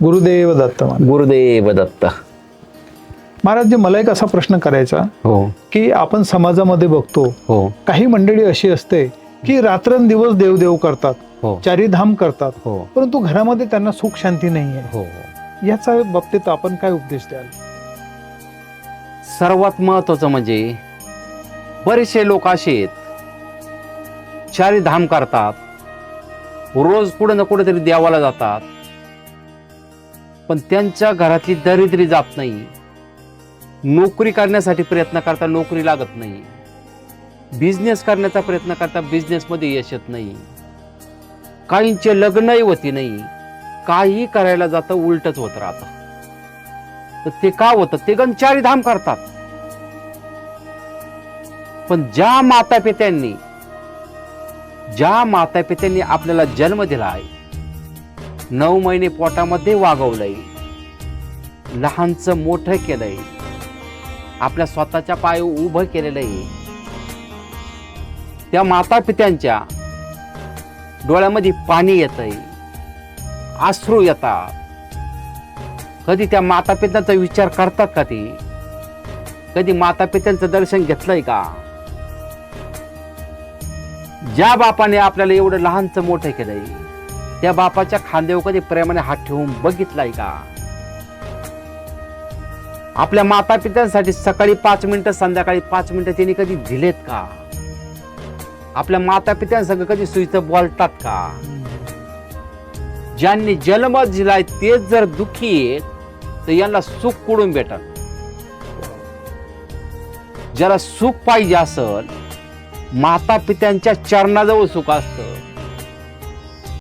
गुरुदेव दत्त महाराज. गुरुदेव दत्त. महाराज जी, मला एक असा प्रश्न करायचा हो की आपण समाजामध्ये बघतो हो काही मंडळी अशी असते की रात्रंदिवस देवदेव करतात, हो चारीधाम करतात, हो परंतु घरामध्ये त्यांना सुख शांती नाही आहे. हो. याचा बाबतीत आपण काय उपदेश द्याल? सर्वात महत्वाचं म्हणजे बरेचसे लोक असे आहेत, चारी धाम करतात, रोज कुठे ना कुठेतरी देवाला जातात, पण त्यांच्या घरातली दरिद्री जात नाही. नोकरी करण्यासाठी प्रयत्न करता नोकरी लागत नाही, बिझनेस करण्याचा प्रयत्न करता बिझनेसमध्ये यश येत नाही, काहींचे लग्नही होती नाही, काही करायला जातं उलटच होत राहतं. तर ते का होतं? ते गण चारी धाम करतात. पण ज्या मातापित्यांनी आपल्याला जन्म दिला आहे, 9 महिने पोटामध्ये वागवलंय, लहानचं मोठं केलंय, आपल्या स्वतःच्या पायावर उभं केलेलं आहे, त्या मातापित्यांच्या डोळ्यामध्ये पाणी येतंय, अश्रू येतात. कधी त्या मातापित्यांचा विचार करतात का? ते कधी मातापित्यांचं दर्शन घेतलंय का? ज्या बापाने आपल्याला एवढं लहानचं मोठं केलंय, त्या बापाच्या खांद्यावर कधी प्रेमाने हात ठेवून बघितलाय का? आपल्या मातापित्यांसाठी सकाळी 5 मिनिटं, संध्याकाळी 5 मिनिटं त्यांनी कधी दिलेत का? आपल्या मातापित्यांसंग कधी सुईचं बोलतात का? ज्यांनी जन्म दिलाय तेच जर दुःखी आहेत, तर यांना सुख कुठून भेटल? ज्याला सुख पाहिजे असेल, माता पित्यांच्या चरणाजवळ सुख असतं.